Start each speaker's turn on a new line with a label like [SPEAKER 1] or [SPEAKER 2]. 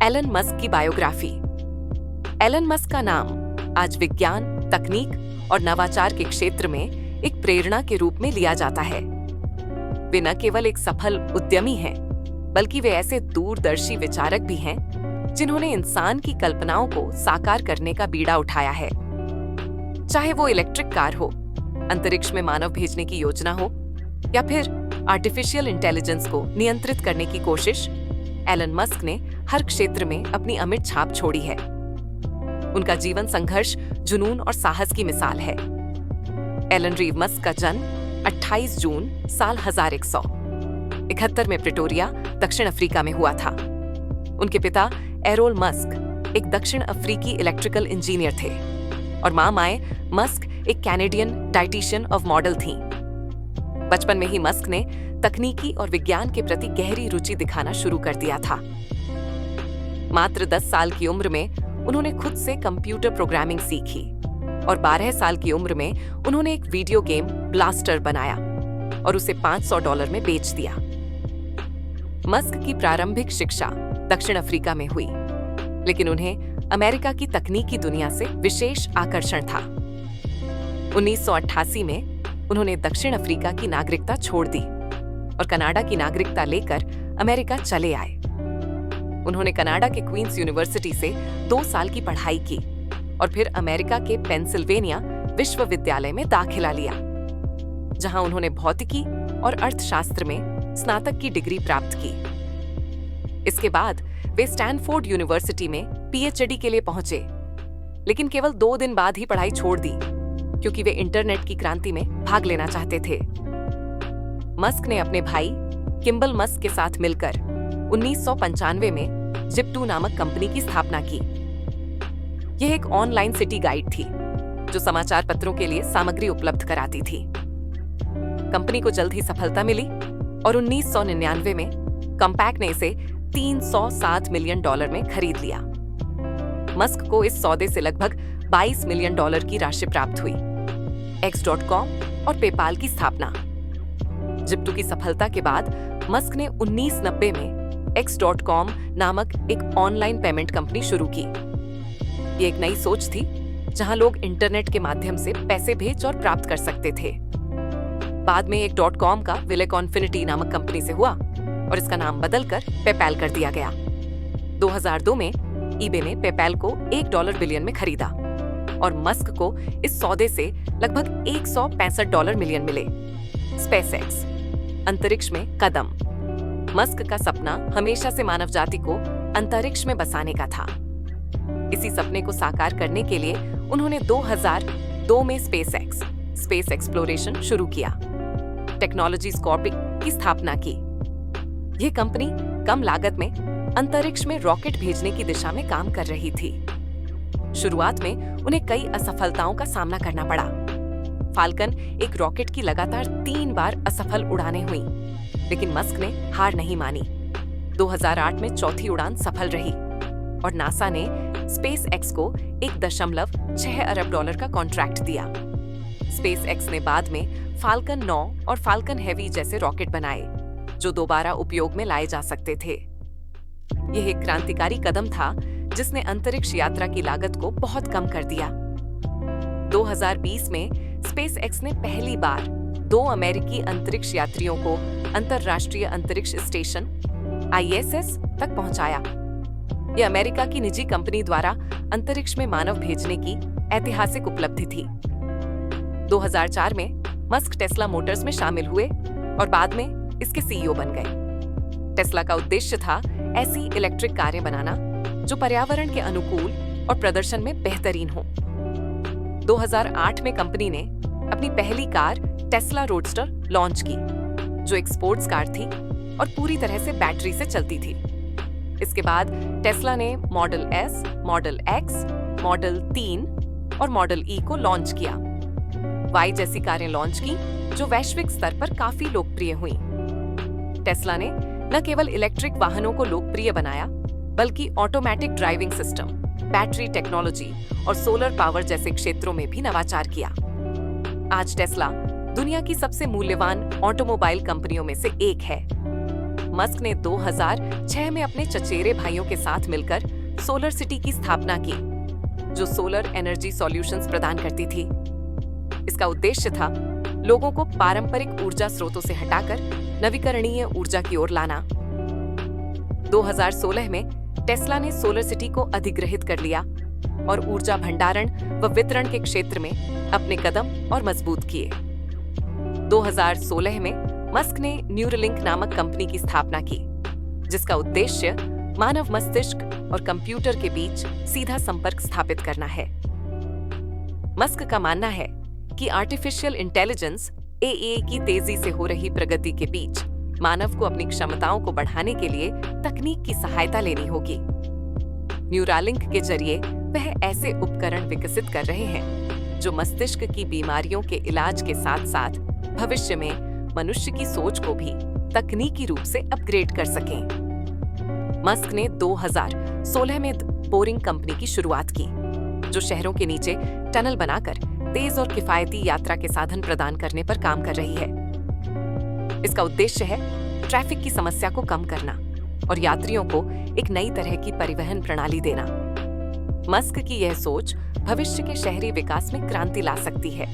[SPEAKER 1] Elon Musk की biography. Elon Musk का नाम आज विज्ञान, तकनीक और नवाचार के क्षेत्र में एक प्रेरणा के रूप में लिया जाता है। वे न केवल एक सफल उद्यमी हैं, बल्कि वे ऐसे दूरदर्शी विचारक भी हैं जिन्होंने इंसान की कल्पनाओं को साकार करने का बीड़ा उठाया है। चाहे वो इलेक्ट्रिक कार हो, अंतरिक्ष में मानव भेजने की योजना हो, या फिर आर्टिफिशियल इंटेलिजेंस को नियंत्रित करने की कोशिश, एलन मस्क ने हर क्षेत्र में अपनी अमिट छाप छोड़ी है। उनका जीवन संघर्ष, जुनून और साहस की मिसाल है। एलन रीव मस्क का जन्म 28 जून साल 1171 में प्रिटोरिया, दक्षिण अफ्रीका में हुआ था। उनके पिता एरोल मस्क एक दक्षिण अफ्रीकी इलेक्ट्रिकल इंजीनियर थे और मां माए मस्क एक कैनेडियन डाइटिशियन ऑफ मॉडल थीं। बचपन में ही मस्क ने तकनीकी और विज्ञान के प्रति गहरी रुचि दिखाना शुरू कर दिया था। मात्र 10 साल की उम्र में उन्होंने खुद से कंप्यूटर प्रोग्रामिंग सीखी और 12 साल की उम्र में उन्होंने एक वीडियो गेम ब्लास्टर बनाया और उसे $500 में बेच दिया। मस्क की प्रारंभिक शिक्षा दक्षिण अफ्रीका में हुई, लेकिन उन्हें अमेरिका की तकनीकी दुनिया से विशेष आकर्षण था। 1988 में उन्होंने दक्षिण अफ्रीका की नागरिकता छोड़ दी और कनाडा की नागरिकता लेकर अमेरिका चले आए। उन्होंने कनाडा के क्वींस यूनिवर्सिटी से 2 साल की पढ़ाई की और फिर अमेरिका के पेंसिल्वेनिया विश्वविद्यालय में दाखिला लिया, जहां उन्होंने भौतिकी और अर्थशास्त्र में स्नातक की डिग्री प्राप्त की। इसके बाद वे स्टैनफोर्ड यूनिवर्सिटी में पीएचडी के लिए पहुंचे, लेकिन केवल 2 दिन बाद ही पढ़ाई छोड़ दी क्योंकि वे इंटरनेट की क्रांति में भाग लेना चाहते थे। मस्क ने अपने भाई किम्बल मस्क के साथ मिलकर 1995 में जिप्टू नामक कंपनी की स्थापना की। यह एक ऑनलाइन सिटी गाइड थी जो समाचार पत्रों के लिए सामग्री उपलब्ध कराती थी। कंपनी को जल्द ही सफलता मिली और 1999 में कंपैक्ट ने इसे $307 मिलियन में खरीद लिया। मस्क को इस सौदे से लगभग $22 मिलियन की राशि प्राप्त हुई। X.com और पेपाल की स्थापना। जिप्टू की सफलता के बाद मस्क ने 1990 में X.com नामक एक ऑनलाइन पेमेंट कंपनी शुरू की। ये एक नई सोच थी जहां लोग इंटरनेट के माध्यम से पैसे भेज और प्राप्त कर सकते थे। बाद में एक .com का विले कॉन्फिनिटी नामक कंपनी से हुआ और इसका नाम बदलकर पेपैल कर दिया गया। 2002 में ईबे ने पेपैल को $1 बिलियन में खरीदा और मस्क को इस सौदे से लगभग $165 मिलियन मिले। स्पेसएक्स, अंतरिक्ष में कदम। मस्क का सपना हमेशा से मानव जाति को अंतरिक्ष में बसाने का था। इसी सपने को साकार करने के लिए उन्होंने 2002 में स्पेसएक्स, स्पेस एक्सप्लोरेशन शुरू किया। टेक्नोलॉजी कॉर्प की स्थापना की। यह कंपनी कम लागत में अंतरिक्ष में रॉकेट भेजने की दिशा में काम कर रही थी। शुरुआत में उन्हें कई असफलताओं का सामना करना पड़ा। फाल्कन एक रॉकेट की लगातार 3 बार असफल उड़ानें हुई, लेकिन मस्क ने हार नहीं मानी। 2008 में चौथी उड़ान सफल रही और नासा ने स्पेस एक्स को $1.6 अरब का कॉन्ट्रैक्ट दिया। स्पेस एक्स ने बाद में फाल्कन 9 और फाल्कन हेवी जैसे रॉकेट बनाए जो दोबारा उपयोग में लाए जा सकते थे। यह एक क्रांतिकारी कदम था जिसने अंतरिक्ष यात्रा की लागत को बहुत कम कर दिया। 2020 में स्पेस एक्स ने पहली बार 2 अमेरिकी अंतरिक्ष यात्रियों को अंतरराष्ट्रीय अंतरिक्ष स्टेशन ISS तक पहुंचाया। यह अमेरिका की निजी कंपनी द्वारा अंतरिक्ष में मानव भेजने की ऐतिहासिक उपलब्धि थी। 2004 में मस्क टेस्ला मोटर्स में शामिल हुए और बाद में इसके CEO बन गए। टेस्ला का उद्देश्य था ऐसी इलेक्ट्रिक कारें बनाना जो पर्यावरण के अनुकूल और प्रदर्शन में बेहतरीन हो। 2008 में कंपनी ने अपनी पहली कार टेस्ला रोडस्टर लॉन्च की, जो एक स्पोर्ट्स कार थी और पूरी तरह से बैटरी से चलती थी। इसके बाद टेस्ला ने model S, model X, model 3 और मॉडल E को लॉन्च किया। Y जैसी कारें लॉन्च की जो वैश्विक स्तर पर काफी लोकप्रिय हुई। टेस्ला ने न केवल इलेक्ट्रिक वाहनों को लोकप्रिय बनाया, बल्कि automatic driving system, battery technology और सोलर पावर जैसे क्षेत्रों में भी नवाचार किया। आज टेस्ला दुनिया की सबसे मूल्यवान ऑटोमोबाइल कंपनियों में से एक है। मस्क ने 2006 में अपने चचेरे भाइयों के साथ मिलकर सोलर सिटी की स्थापना की, जो सोलर एनर्जी सॉल्यूशंस प्रदान करती थी। इसका उद्देश्य था लोगों को पारंपरिक ऊर्जा स्रोतों से हटाकर नवीकरणीय ऊर्जा की ओर लाना। 2016 में टेस्ला ने सोलर सिटी को अधिग्रहित कर लिया और ऊर्जा भंडारण व वितरण के क्षेत्र में अपने कदम और मजबूत किए। 2016 में मस्क ने न्यूरलिंक नामक कंपनी की स्थापना की, जिसका उद्देश्य मानव मस्तिष्क और कंप्यूटर के बीच सीधा संपर्क स्थापित करना है। मस्क का मानना है कि आर्टिफिशियल इंटेलिजेंस एआई की तेजी से हो रही प्रगति के बीच मानव को अपनी क्षमताओं को बढ़ाने के लिए तकनीक की सहायता लेनी होगी। न्यूरालिंक के जरिए वह ऐसे उपकरण विकसित कर रहे हैं जो मस्तिष्क की बीमारियों के इलाज के साथ साथ भविष्य में मनुष्य की सोच को भी तकनीकी रूप से अपग्रेड कर सकें। मस्क ने 2016 में बोरिंग कंपनी की शुरुआत की, जो शहरों के नीचे टनल बनाकर तेज और किफायती यात्रा के साधन प्रदान करने पर काम कर रही है। इसका उद्देश्य है ट्रैफिक की समस्या को कम करना और यात्रियों को एक नई तरह की परिवहन प्रणाली देना। मस्क की यह सोच भविष्य के शहरी विकास में क्रांति ला सकती है।